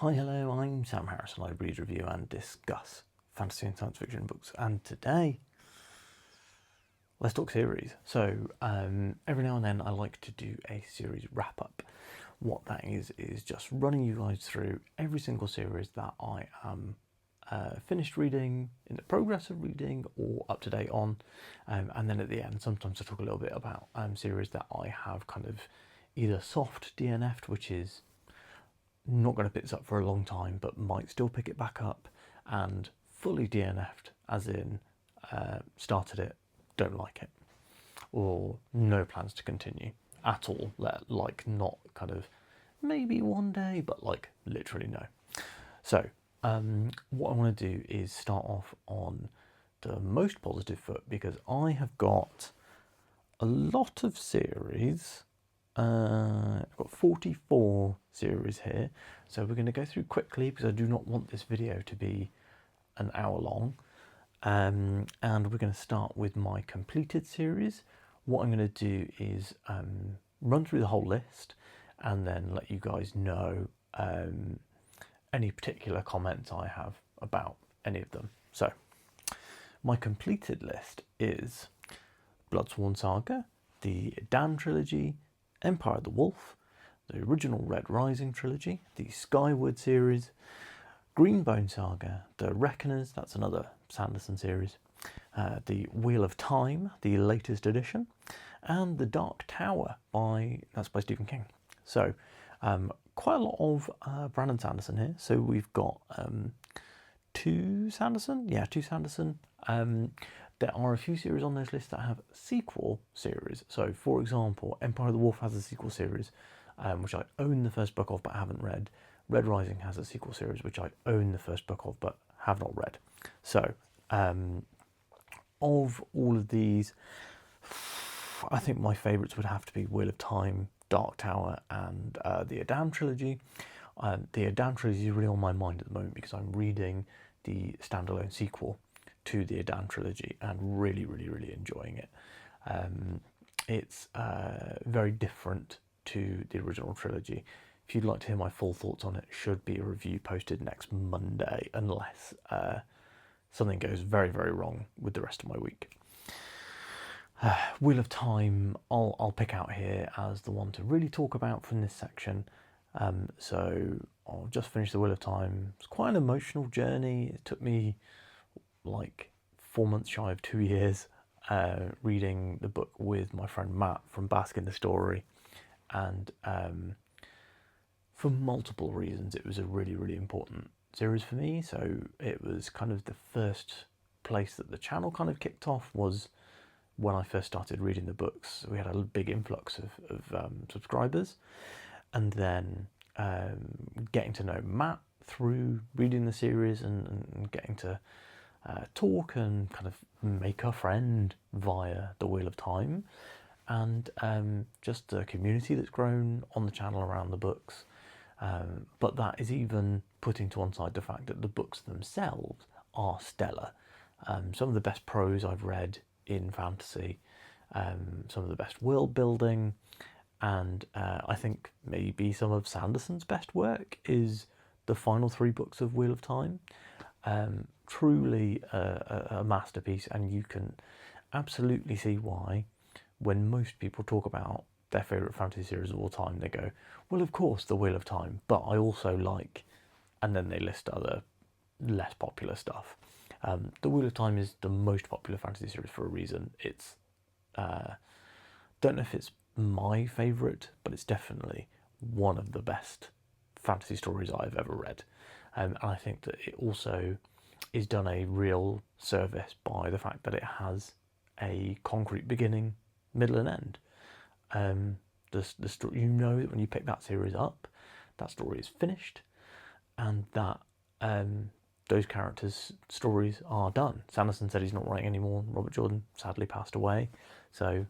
Hi, hello, I'm Sam Harris, and I read, review and discuss fantasy and science fiction books. And today, let's talk series. So every now and then I like to do a series wrap-up. What that is just running you guys through every single series that I am finished reading, in the progress of reading, or up to date on. And then at the end, sometimes I talk a little bit about series that I have kind of either soft DNF'd, which is not going to pick this up for a long time, but might still pick it back up, and fully DNF'd, as in started it, don't like it, or no plans to continue at all. Like not kind of maybe one day, but like literally no. So what I want to do is start off on the most positive foot, because I have got a lot of series. I've got 44 series here, so we're going to go through quickly because I do not want this video to be an hour long. And we're going to start with my completed series. What I'm going to do is run through the whole list and then let you guys know any particular comments I have about any of them. So my completed list is Bloodsworn Saga, the Dan trilogy, Empire of the Wolf, the original Red Rising trilogy, the Skyward series, Greenbone Saga, the Reckoners, that's another Sanderson series, the Wheel of Time, the latest edition, and the Dark Tower that's by Stephen King. So quite a lot of Brandon Sanderson here. So we've got two Sanderson. There are a few series on this list that have sequel series. So, for example, Empire of the Wolf has a sequel series, which I own the first book of but haven't read. Red Rising has a sequel series, which I own the first book of but have not read. So, of all of these, I think my favourites would have to be Wheel of Time, Dark Tower, and the Adam trilogy. The Adam trilogy is really on my mind at the moment because I'm reading the standalone sequel to the Adam trilogy and really enjoying it. It's very different to the original trilogy. If you'd like to hear my full thoughts on it, should be a review posted next Monday, unless something goes very wrong with the rest of my week. Wheel of Time, I'll pick out here as the one to really talk about from this section. So I'll just finish the Wheel of Time. It's quite an emotional journey. It took me like 4 months shy of 2 years reading the book with my friend Matt from Bask in the Story, and for multiple reasons it was a really important series for me. So it was kind of the first place that the channel kind of kicked off, was when I first started reading the books. We had a big influx of subscribers, and then getting to know Matt through reading the series and getting to talk and kind of make a friend via the Wheel of Time, and just the community that's grown on the channel around the books. But that is even putting to one side the fact that the books themselves are stellar. Some of the best prose I've read in fantasy, some of the best world building, and I think maybe some of Sanderson's best work is the final 3 books of Wheel of Time. Truly a masterpiece, and you can absolutely see why when most people talk about their favourite fantasy series of all time, they go, well, of course, the Wheel of Time, but I also like, and then they list other less popular stuff. The Wheel of Time is the most popular fantasy series for a reason. It's don't know if it's my favourite, but it's definitely one of the best fantasy stories I've ever read. And I think that it also is done a real service by the fact that it has a concrete beginning, middle and end. The story, you know that when you pick that series up, that story is finished, and that those characters' stories are done. Sanderson said he's not writing anymore. Robert Jordan sadly passed away, so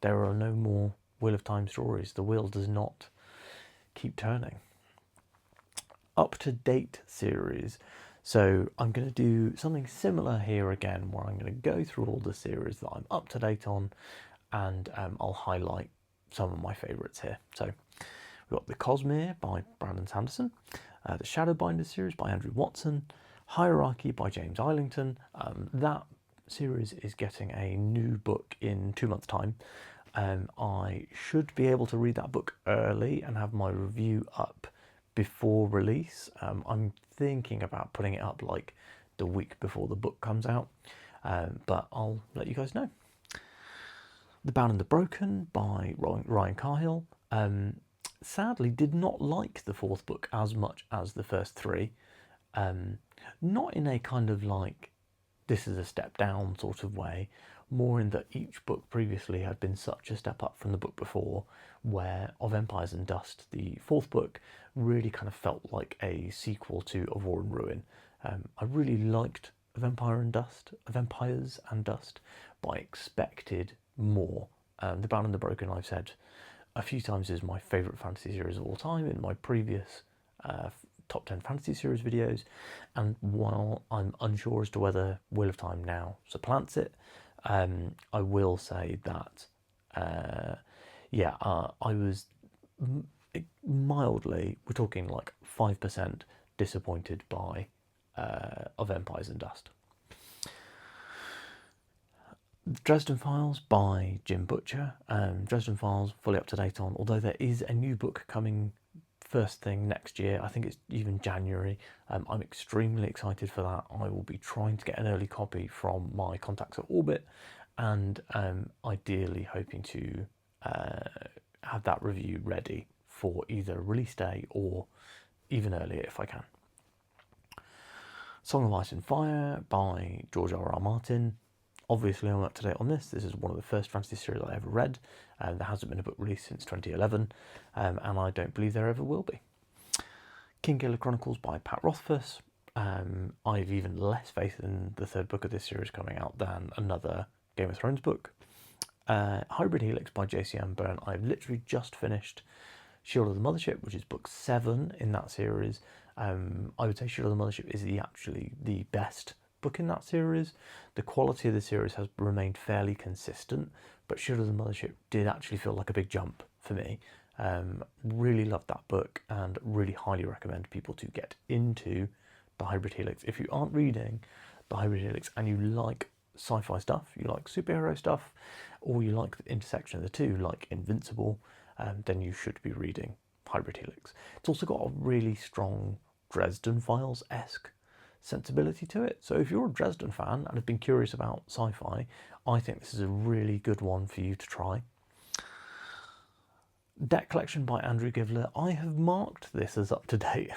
there are no more Wheel of Time stories. The wheel does not keep turning. Up to date series. So I'm going to do something similar here again, where I'm going to go through all the series that I'm up to date on, and I'll highlight some of my favourites here. So We've got The Cosmere by Brandon Sanderson, the Shadowbinders series by Andrew Watson, Hierarchy by James Islington. That series is getting a new book in 2 months' time. I should be able to read that book early and have my review up before release. I'm thinking about putting it up like the week before the book comes out, but I'll let you guys know. The Bound and the Broken by Ryan Cahill. Sadly did not like the fourth book as much as the first three. Not in a kind of like, this is a step down sort of way, more in that each book previously had been such a step up from the book before, where Of Empires and Dust, the fourth book, really kind of felt like a sequel to Of War and Ruin. I really liked Of Empires and Dust, but I expected more. The Bound and the Broken, I've said a few times, is my favourite fantasy series of all time in my previous top 10 fantasy series videos, and while I'm unsure as to whether Wheel of Time now supplants it, I will say that I was mildly, we're talking like 5%, disappointed by Of Empires and Dust. Dresden Files by Jim Butcher. Dresden Files, fully up to date on, although there is a new book coming first thing next year. I think it's even January. I'm extremely excited for that. I will be trying to get an early copy from my contacts at Orbit, and ideally hoping to have that review ready for either release day or even earlier if I can. Song of Ice and Fire by George R.R. Martin. Obviously, I'm up to date on this. This is one of the first fantasy series I ever read. There hasn't been a book released since 2011, and I don't believe there ever will be. Kingkiller Chronicles by Pat Rothfuss. I've even less faith in the third book of this series coming out than another Game of Thrones book. Hybrid Helix by J.C. Byrne. I've literally just finished Shield of the Mothership, which is book 7 in that series. I would say Shield of the Mothership is actually the best book in that series. The quality of the series has remained fairly consistent, but Shield of the Mothership did actually feel like a big jump for me. Really loved that book and really highly recommend people to get into the Hybrid Helix. If you aren't reading the Hybrid Helix and you like sci-fi stuff, you like superhero stuff, or you like the intersection of the two, like Invincible, then you should be reading Hybrid Helix. It's also got a really strong Dresden Files-esque sensibility to it. So if you're a Dresden fan and have been curious about sci-fi, I think this is a really good one for you to try. Deck Collection by Andrew Givler. I have marked this as up to date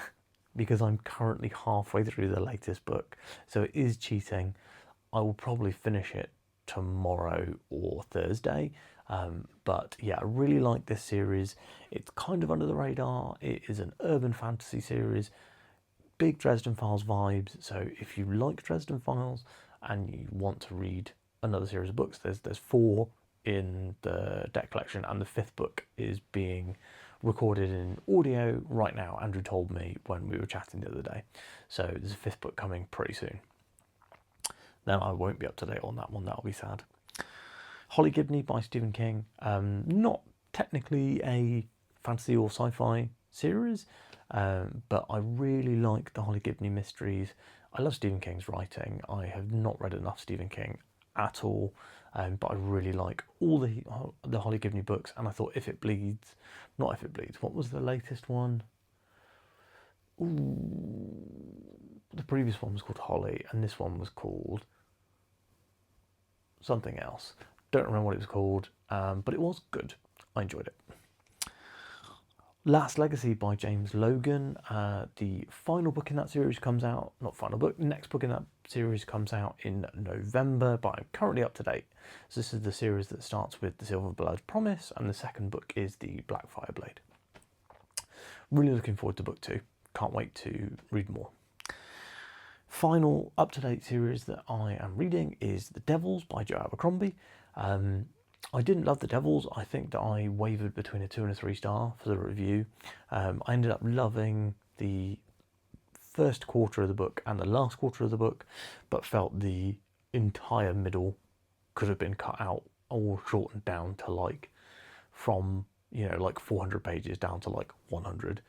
because I'm currently halfway through the latest book, so it is cheating. I will probably finish it tomorrow or Thursday, but yeah, I really like this series. It's kind of under the radar. It is an urban fantasy series, big Dresden Files vibes. So if you like Dresden Files and you want to read another series of books, there's 4 in the deck collection, and the 5th book is being recorded in audio right now. Andrew told me when we were chatting the other day, so there's a 5th book coming pretty soon. Then I won't be up to date on that one. That'll be sad. Holly Gibney by Stephen King. Not technically a fantasy or sci-fi series, but I really like the Holly Gibney mysteries. I love Stephen King's writing. I have not read enough Stephen King at all, but I really like all the Holly Gibney books, and I thought If It Bleeds, what was the latest one? The previous one was called Holly, and this one was called something else. Don't remember what it was called, but it was good. I enjoyed it. Last Legacy by James Logan. The final book in that series comes out, next book in that series comes out in November, but I'm currently up to date. So this is the series that starts with the Silver Blood Promise, and the second book is the Blackfire Blade. Really looking forward to book 2. Can't wait to read more. Final up-to-date series that I am reading is The Devils by Joe Abercrombie. I didn't love The Devils. I think that I wavered between a 2 and a 3 star for the review. I ended up loving the first quarter of the book and the last quarter of the book, but felt the entire middle could have been cut out or shortened down to like from you know, like 400 pages down to like 100.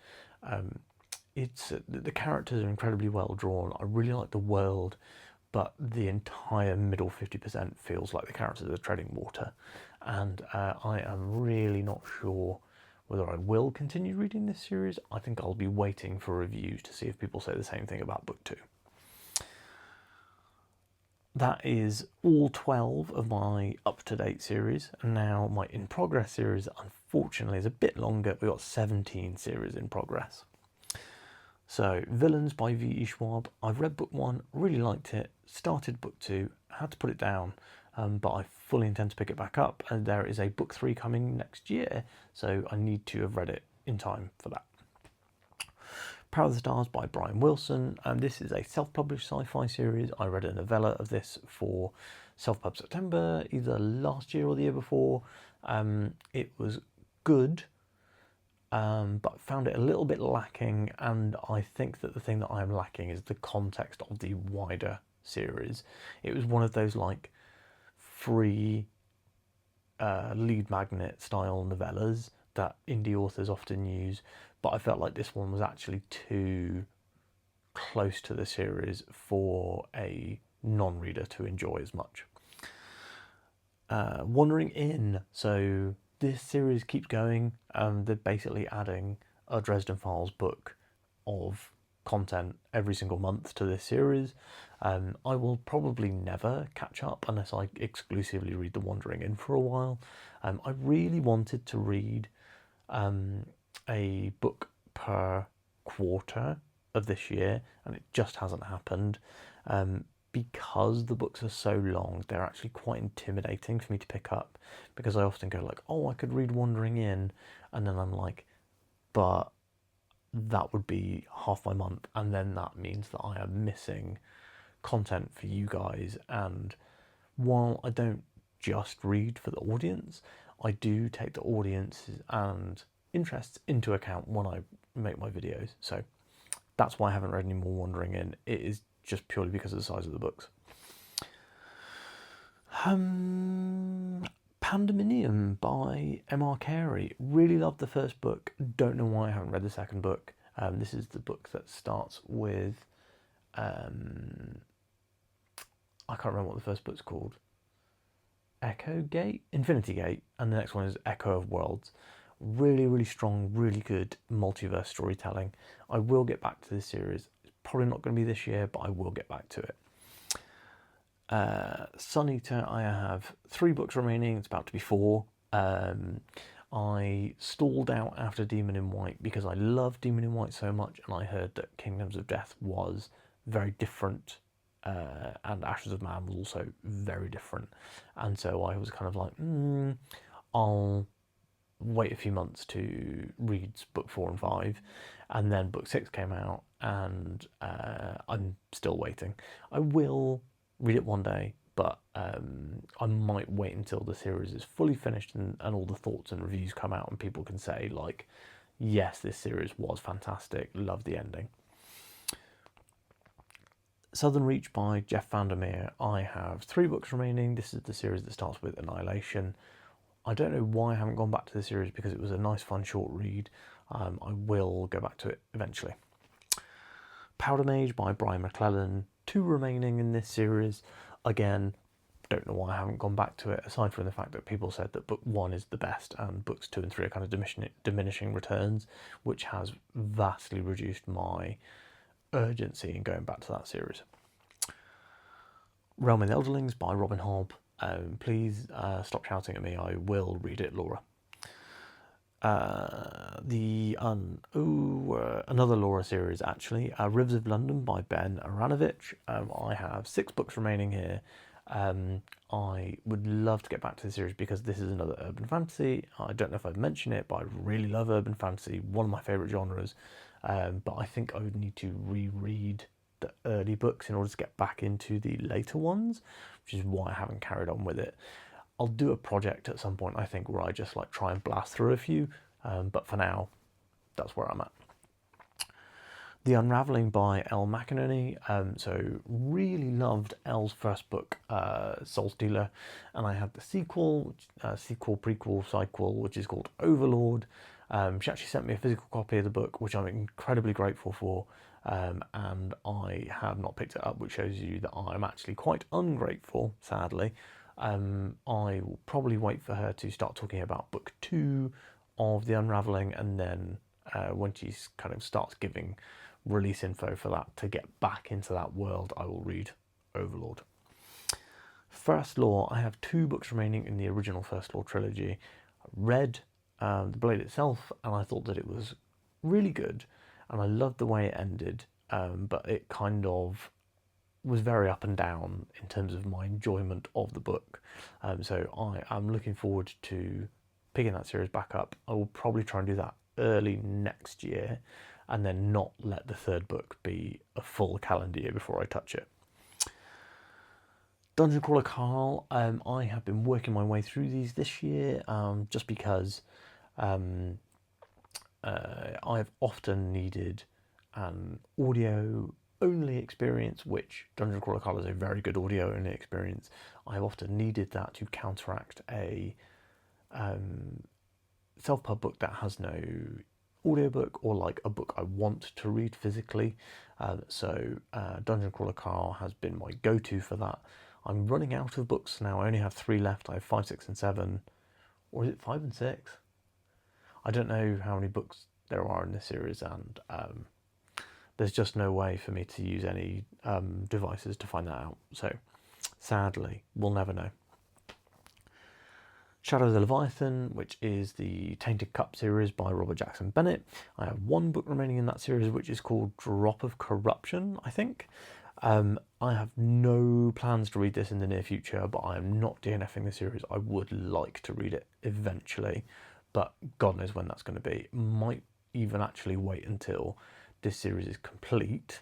It's the characters are incredibly well drawn. I really like the world, but the entire middle 50% feels like the characters are treading water, and I am really not sure whether I will continue reading this series. I think I'll be waiting for reviews to see if people say the same thing about book 2. That is all 12 of my up-to-date series, and now my in-progress series, unfortunately, is a bit longer. We've got 17 series in progress. So, Villains by V.E. Schwab. I've read book 1, really liked it, started book 2, had to put it down, but I fully intend to pick it back up, and there is a book 3 coming next year, so I need to have read it in time for that. Power of the Stars by Brian Wilson. This is a self-published sci-fi series. I read a novella of this for Self-Pub September, either last year or the year before. It was good, but found it a little bit lacking, and I think that the thing that I'm lacking is the context of the wider series. It was one of those like free lead magnet style novellas that indie authors often use, but I felt like this one was actually too close to the series for a non-reader to enjoy as much. Wandering In. So this series keeps going. They're basically adding a Dresden Files book of content every single month to this series. I will probably never catch up unless I exclusively read The Wandering In for a while. I really wanted to read a book per quarter of this year, and it just hasn't happened. Because the books are so long, they're actually quite intimidating for me to pick up, because I often go like, oh, I could read Wandering In, and then I'm like, but that would be half my month, and then that means that I am missing content for you guys. And while I don't just read for the audience, I do take the audiences and interests into account when I make my videos. So that's why I haven't read any more Wandering In. It is just purely because of the size of the books. Pandemonium by M.R. Carey. Really loved the first book. Don't know why I haven't read the second book. This is the book that starts with I can't remember what the first book's called. Echo Gate? Infinity Gate. And the next one is Echo of Worlds. Really, really strong, really good multiverse storytelling. I will get back to this series. It's probably not going to be this year, but I will get back to it. Sun Eater, I have 3 books remaining. It's about to be 4. I stalled out after Demon in White because I love Demon in White so much, and I heard that Kingdoms of Death was very different, and Ashes of Man was also very different. And so I was kind of like, I'll wait a few months to read book 4 and 5, and then book 6 came out, and I'm still waiting. I will read it one day, but I might wait until the series is fully finished and all the thoughts and reviews come out and people can say like, yes, this series was fantastic, love the ending. Southern Reach by Jeff Vandermeer. I have 3 books remaining. This is the series that starts with Annihilation. I don't know why I haven't gone back to the series, because it was a nice, fun, short read. I will go back to it eventually. Powder Mage by Brian McClellan. 2 remaining in this series. Again, don't know why I haven't gone back to it, aside from the fact that people said that book 1 is the best and books 2 and 3 are kind of diminishing returns, which has vastly reduced my urgency in going back to that series. Realm of the Elderlings by Robin Hobb. Please stop shouting at me. I will read it, Laura. Another Laura series, actually. Rivers of London by Ben Aranovich. I have 6 books remaining here. I would love to get back to the series because this is another urban fantasy. I don't know if I've mentioned it, but I really love urban fantasy, one of my favourite genres. But I think I would need to reread the early books in order to get back into the later ones, which is why I haven't carried on with it. I'll do a project at some point, I think, where I just like try and blast through a few, but for now, that's where I'm at. The Unraveling by Elle McInerney. So really loved Elle's first book, Soul Stealer, and I had the sequel, prequel, sequel, which is called Overlord. She actually sent me a physical copy of the book, which I'm incredibly grateful for, and I have not picked it up, which shows you that I'm actually quite ungrateful, sadly. I will probably wait for her to start talking about book 2 of The Unraveling, and then when she kind of starts giving release info for that to get back into that world, I will read Overlord. First Law, I have 2 books remaining in the original First Law trilogy. I read The Blade itself, and I thought that it was really good, and I loved the way it ended, but it kind of was very up and down in terms of my enjoyment of the book. So I am looking forward to picking that series back up. I will probably try and do that early next year, and then not let the 3rd book be a full calendar year before I touch it. Dungeon Crawler Carl, I have been working my way through these this year, just because I've often needed an audio only experience, which Dungeon Crawler Carl is a very good audio only experience. I've often needed that to counteract a self-pub book that has no audiobook, or like a book I want to read physically. So Dungeon Crawler Carl has been my go-to for that. I'm running out of books now. I only have 3 left. I have 5, 6, and 7, or is it 5 and 6? I don't know how many books there are in this series, and there's just no way for me to use any devices to find that out. So sadly, we'll never know. Shadow of the Leviathan, which is the Tainted Cup series by Robert Jackson Bennett. I have 1 book remaining in that series, which is called Drop of Corruption, I think. I have no plans to read this in the near future, but I am not DNFing the series. I would like to read it eventually, but God knows when that's going to be. Might even actually wait until this series is complete,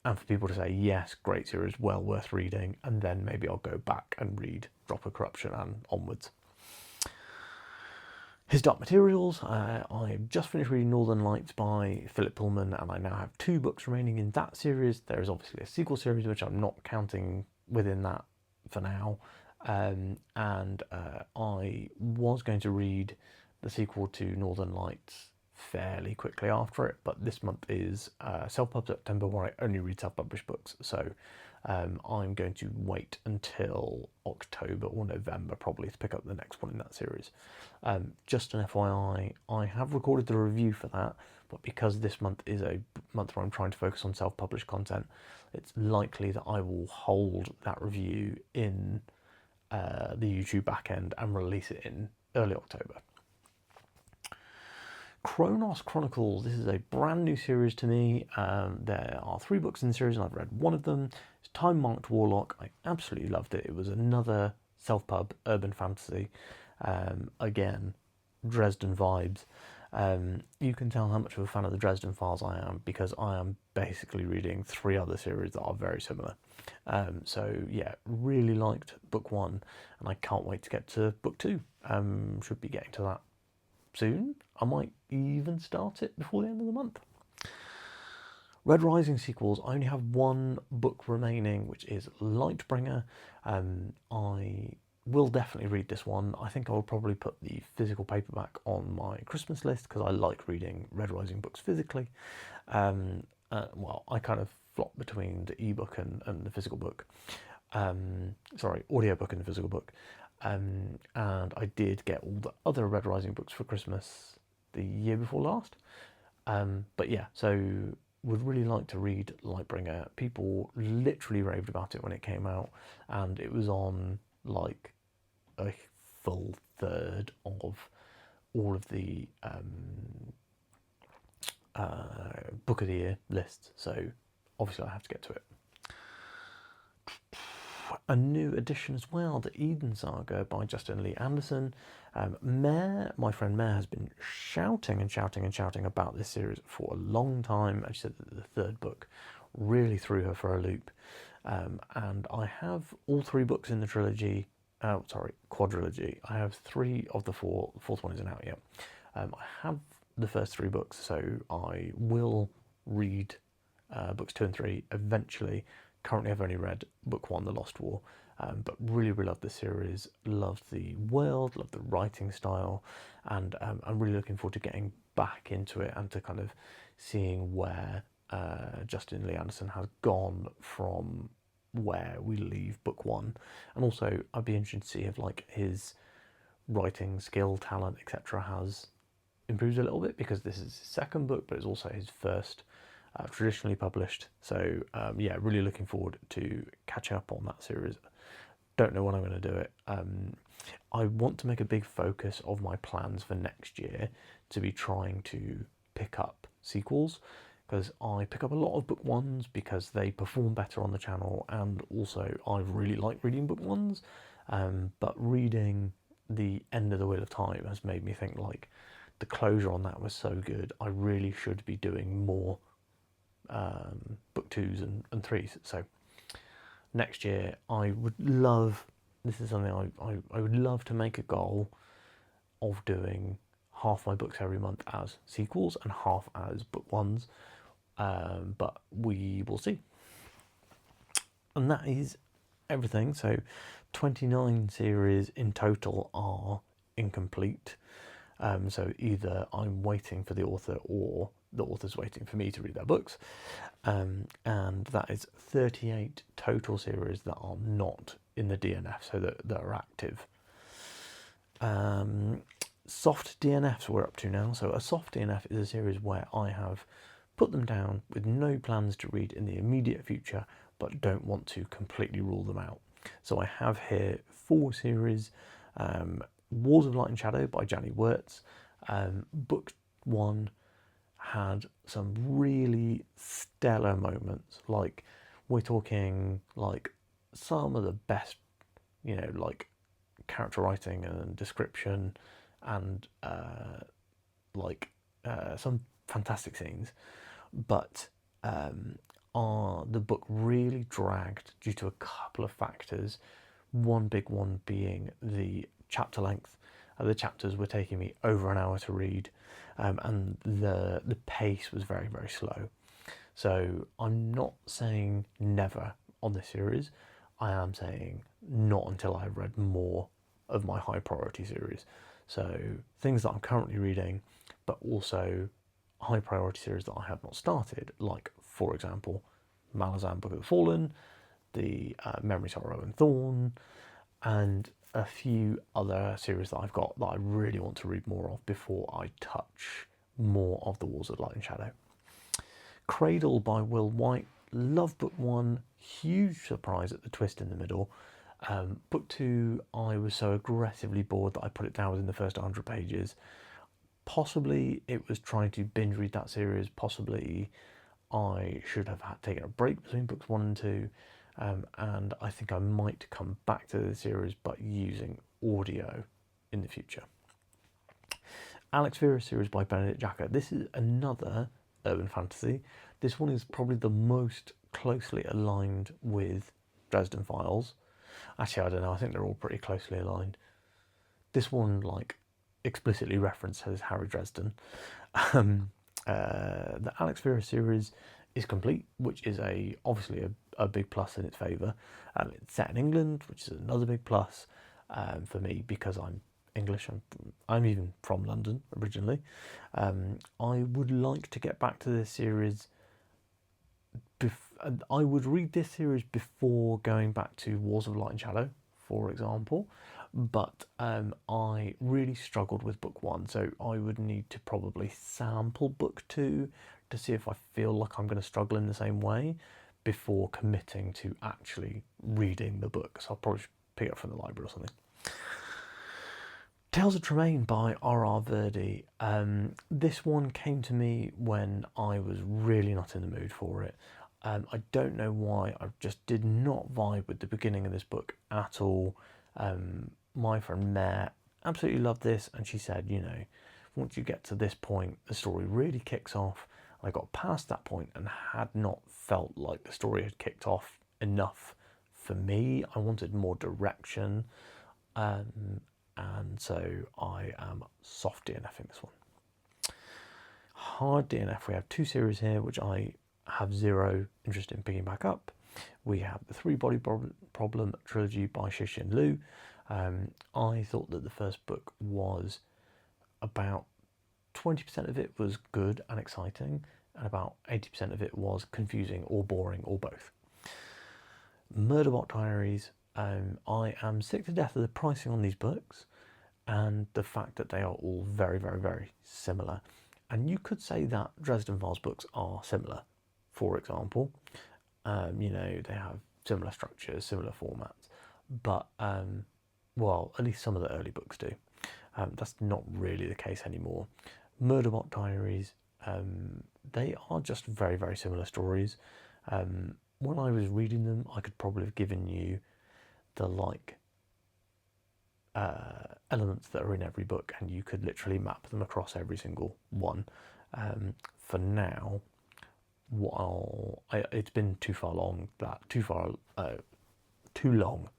and for people to say, yes, great series, well worth reading, and then maybe I'll go back and read Drop of Corruption and onwards. His Dark Materials, I just finished reading Northern Lights by Philip Pullman, and I now have 2 books remaining in that series. There is obviously a sequel series, which I'm not counting within that for now, and I was going to read the sequel to Northern Lights fairly quickly after it, but this month is Self-Pub September, where I only read self-published books, so I'm going to wait until October or November probably to pick up the next one in that series. Just an FYI, I have recorded the review for that, but because this month is a month where I'm trying to focus on self-published content, it's likely that I will hold that review in the YouTube backend and release it in early October. Kronos Chronicles, this is a brand new series to me. There are 3 books in the series and I've read 1 of them. It's Time Marked Warlock. I absolutely loved it. It was another self-pub urban fantasy. Again, Dresden vibes. You can tell how much of a fan of the Dresden Files I am, because I am basically reading 3 other series that are very similar. So yeah, really liked book 1, and I can't wait to get to book 2. Should be getting to that soon. I might even start it before the end of the month. Red Rising sequels, I only have 1 book remaining, which is Lightbringer. I will definitely read this one. I think I will probably put the physical paperback on my Christmas list, because I like reading Red Rising books physically. Well, I kind of flop between the ebook and the physical book. Sorry, audiobook and the physical book. And I did get all the other Red Rising books for Christmas the year before last. But yeah, so would really like to read Lightbringer. People literally raved about it when it came out, and it was on like a full third of all of the book of the year lists. So obviously I have to get to it. A new edition as well, the Eden Saga by Justin Lee Anderson. My friend Mare, has been shouting about this series for a long time, and she said that the 3rd book really threw her for a loop. And I have all 3 books in the trilogy, quadrilogy. I have 3 of the 4, the 4th one isn't out yet. I have the first 3 books, so I will read books 2 and 3 eventually. Currently I've only read book 1, The Lost War, but really love the series, loved the world, loved the writing style, and I'm really looking forward to getting back into it and to kind of seeing where Justin Lee Anderson has gone from where we leave book 1. And also I'd be interested to see if like his writing skill, talent, etc. has improved a little bit, because this is his second book, but it's also his first traditionally published. So yeah, really looking forward to catching up on that series. Don't know when I'm going to do it. I want to make a big focus of my plans for next year to be trying to pick up sequels, because I pick up a lot of book 1s because they perform better on the channel, and also I really like reading book 1s, but reading the end of The Wheel of Time has made me think like the closure on that was so good, I really should be doing more book 2s and 3s. So next year I would love, this is something I would love to make a goal of doing half my books every month as sequels and half as book 1s, but we will see. And that is everything. So 29 series in total are incomplete. So either I'm waiting for the author or the author's waiting for me to read their books. And that is 38 total series that are not in the DNF, so that are active. Soft DNFs we're up to now. So a soft DNF is a series where I have put them down with no plans to read in the immediate future, but don't want to completely rule them out. So I have here 4 series. Wars of Light and Shadow by Janny Wirtz. Book 1 had some really stellar moments. Like, we're talking like some of the best, you know, like character writing and description, and some fantastic scenes. But the book really dragged due to a couple of factors. One big one being the chapter length. The chapters were taking me over an hour to read, and the pace was very, very slow. So I'm not saying never on this series. I am saying not until I've read more of my high priority series. So things that I'm currently reading, but also high priority series that I have not started, like, for example, Malazan Book of the Fallen, the Memory, Sorrow and Thorn, and a few other series that I've got that I really want to read more of before I touch more of the Wars of Light and Shadow. Cradle by Will White. Love book 1. Huge surprise at the twist in the middle. Book 2, I was so aggressively bored that I put it down within the first 100 pages. Possibly it was trying to binge read that series. Possibly I should have taken a break between books 1 and 2. And I think I might come back to the series, but using audio in the future. Alex Vera series by Benedict Jacker. This is another urban fantasy. This one is probably the most closely aligned with Dresden Files. Actually, I don't know. I think they're all pretty closely aligned. This one, like, explicitly references Harry Dresden. The Alex Vera series is complete, which is obviously a big plus in its favour. It's set in England, which is another big plus for me because I'm English. I'm even from London originally. I would like to get back to this series. I would read this series before going back to Wars of Light and Shadow, for example. But I really struggled with book 1, so I would need to probably sample book 2 to see if I feel like I'm going to struggle in the same way before committing to actually reading the book. So I'll probably pick it up from the library or something. Tales of Tremaine by R.R. Verdi. This one came to me when I was really not in the mood for it. I don't know why, I just did not vibe with the beginning of this book at all. My friend Mare absolutely loved this, and she said, you know, once you get to this point, the story really kicks off. I got past that point and had not felt like the story had kicked off enough for me. I wanted more direction, and so I am soft DNFing this one. Hard DNF, we have 2 series here, which I have zero interest in picking back up. We have the 3 Body Problem trilogy by Cixin Liu. I thought that the first book was about 20% of it was good and exciting, and about 80% of it was confusing or boring or both. Murderbot Diaries, I am sick to death of the pricing on these books and the fact that they are all very, very, very similar. And you could say that Dresden Files books are similar. For example, you know, they have similar structures, similar formats, but, well, at least some of the early books do. That's not really the case anymore. Murderbot Diaries, they are just very, very similar stories. When I was reading them, I could probably have given you the elements that are in every book, and you could literally map them across every single one. For now, it's been too long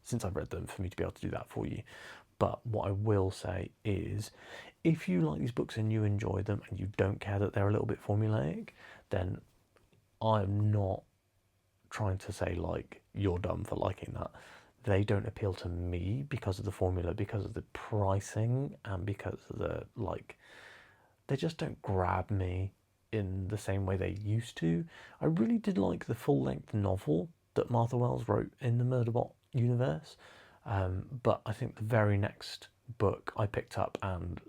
since I've read them for me to be able to do that for you. But what I will say is, if you like these books and you enjoy them and you don't care that they're a little bit formulaic, then I'm not trying to say like you're dumb for liking that. They don't appeal to me because of the formula, because of the pricing, and because of the they just don't grab me in the same way they used to. I really did like the full-length novel that Martha Wells wrote in the Murderbot universe, but I think the very next book I picked up, and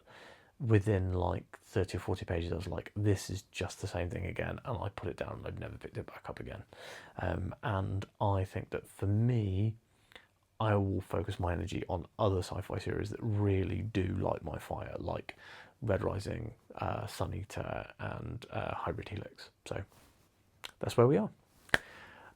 within like 30 or 40 pages I was like, this is just the same thing again, and I put it down and I've never picked it back up again. And I think that for me, I will focus my energy on other sci-fi series that really do light my fire, like Red Rising, Sun Eater, and Hybrid Helix. So that's where we are.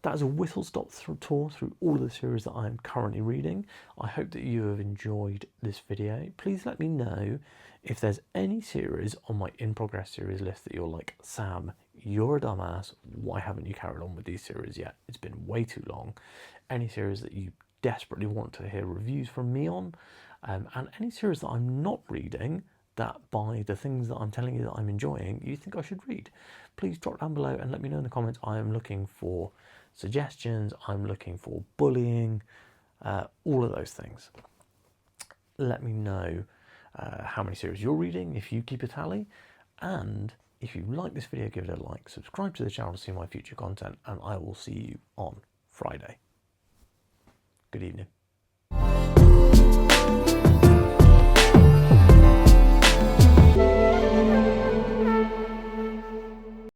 That is a whistle-stop tour through all of the series that I am currently reading. I hope that you have enjoyed this video. Please let me know if there's any series on my in-progress series list that you're like, Sam, you're a dumbass, why haven't you carried on with these series yet? It's been way too long. Any series that you desperately want to hear reviews from me on, and any series that I'm not reading that, by the things that I'm telling you that I'm enjoying, you think I should read, please drop down below and let me know in the comments. I am looking for suggestions, I'm looking for bullying, all of those things. Let me know how many series you're reading, if you keep a tally, and if you like this video, give it a like, subscribe to the channel to see my future content, and I will see you on Friday. Good evening.